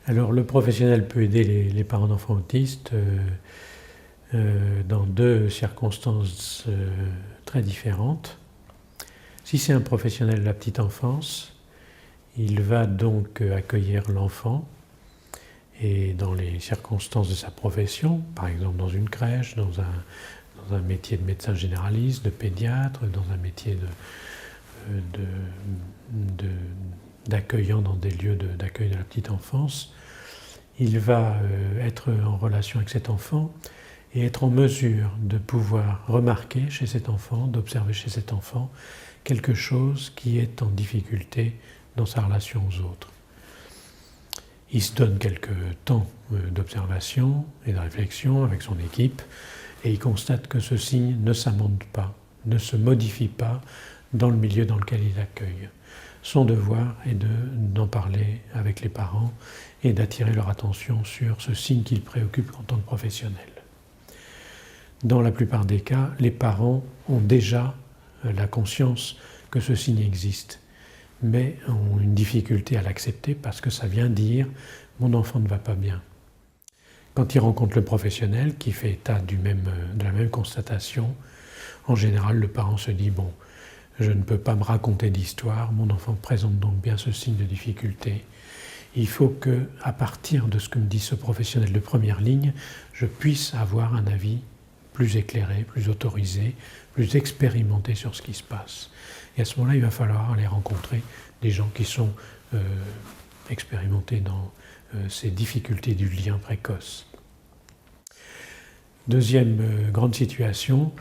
Alors le professionnel peut aider les parents d'enfants autistes dans deux circonstances très différentes. Si c'est un professionnel de la petite enfance, il va donc accueillir l'enfant et dans les circonstances de sa profession, par exemple dans une crèche, dans un métier de médecin généraliste, de pédiatre, dans un métier d'accueillant dans des lieux d'accueil de la petite enfance, il va être en relation avec cet enfant et être en mesure de pouvoir remarquer chez cet enfant, d'observer chez cet enfant quelque chose qui est en difficulté dans sa relation aux autres. Il se donne quelques temps d'observation et de réflexion avec son équipe et il constate que ce signe ne s'amende pas, ne se modifie pas dans le milieu dans lequel il accueille. Son devoir est d'en parler avec les parents et d'attirer leur attention sur ce signe qui le préoccupe en tant que professionnel. Dans la plupart des cas, les parents ont déjà la conscience que ce signe existe, mais ont une difficulté à l'accepter parce que ça vient dire « mon enfant ne va pas bien ». Quand ils rencontrent le professionnel qui fait état de la même constatation, en général le parent se dit « bon, je ne peux pas me raconter d'histoire, mon enfant présente donc bien ce signe de difficulté. Il faut que, à partir de ce que me dit ce professionnel de première ligne, je puisse avoir un avis plus éclairé, plus autorisé, plus expérimenté sur ce qui se passe. » Et à ce moment-là, il va falloir aller rencontrer des gens qui sont expérimentés dans ces difficultés du lien précoce. Deuxième grande situation,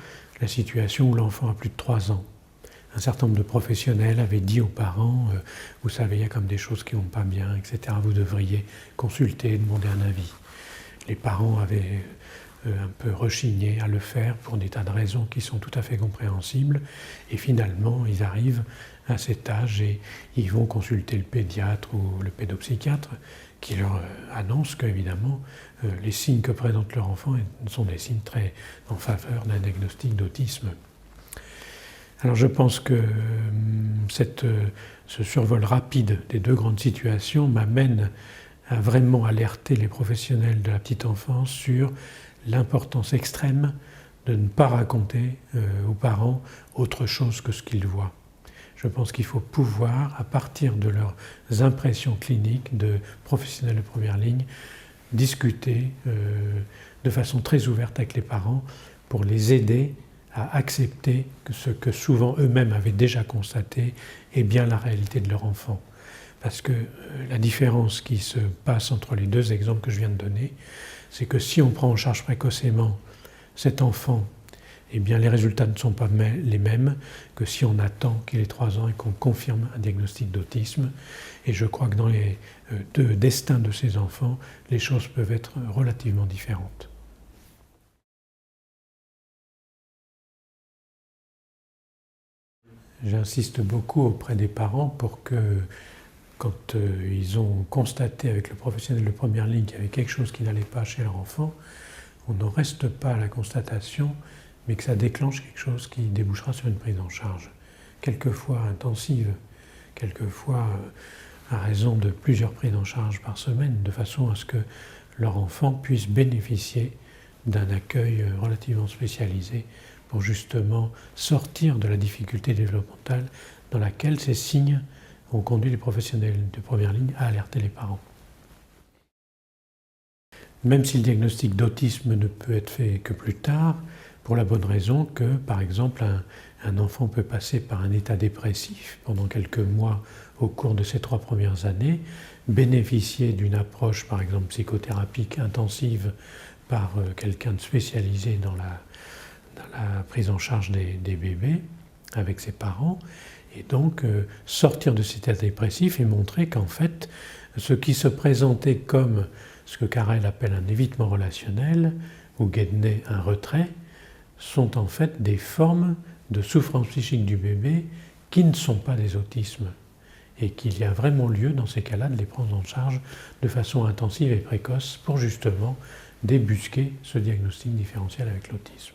la situation où l'enfant a plus de 3 ans. Un certain nombre de professionnels avaient dit aux parents « vous savez, il y a comme des choses qui ne vont pas bien, etc. Vous devriez consulter, demander un avis ». Les parents avaient un peu rechigné à le faire pour des tas de raisons qui sont tout à fait compréhensibles. Et finalement, ils arrivent à cet âge et ils vont consulter le pédiatre ou le pédopsychiatre qui leur annonce qu'évidemment, les signes que présente leur enfant sont des signes très en faveur d'un diagnostic d'autisme. Alors je pense que ce survol rapide des deux grandes situations m'amène à vraiment alerter les professionnels de la petite enfance sur l'importance extrême de ne pas raconter aux parents autre chose que ce qu'ils voient. Je pense qu'il faut pouvoir, à partir de leurs impressions cliniques de professionnels de première ligne, discuter de façon très ouverte avec les parents pour les aider à accepter que ce que souvent eux-mêmes avaient déjà constaté est bien la réalité de leur enfant. Parce que la différence qui se passe entre les deux exemples que je viens de donner, c'est que si on prend en charge précocement cet enfant, eh bien les résultats ne sont pas les mêmes que si on attend qu'il ait 3 ans et qu'on confirme un diagnostic d'autisme. Et je crois que dans les deux destins de ces enfants, les choses peuvent être relativement différentes. J'insiste beaucoup auprès des parents pour que, quand ils ont constaté avec le professionnel de première ligne qu'il y avait quelque chose qui n'allait pas chez leur enfant, on n'en reste pas à la constatation, mais que ça déclenche quelque chose qui débouchera sur une prise en charge, quelquefois intensive, quelquefois à raison de plusieurs prises en charge par semaine, de façon à ce que leur enfant puisse bénéficier d'un accueil relativement spécialisé pour justement sortir de la difficulté développementale dans laquelle ces signes ont conduit les professionnels de première ligne à alerter les parents. Même si le diagnostic d'autisme ne peut être fait que plus tard, pour la bonne raison que, par exemple, un enfant peut passer par un état dépressif pendant quelques mois au cours de ses 3 premières années, bénéficier d'une approche, par exemple, psychothérapique intensive par quelqu'un de spécialisé dans la prise en charge des bébés avec ses parents, et donc sortir de cet état dépressif et montrer qu'en fait, ce qui se présentait comme ce que Carrel appelle un évitement relationnel, ou Gedney un retrait, sont en fait des formes de souffrance psychique du bébé qui ne sont pas des autismes, et qu'il y a vraiment lieu dans ces cas-là de les prendre en charge de façon intensive et précoce pour justement débusquer ce diagnostic différentiel avec l'autisme.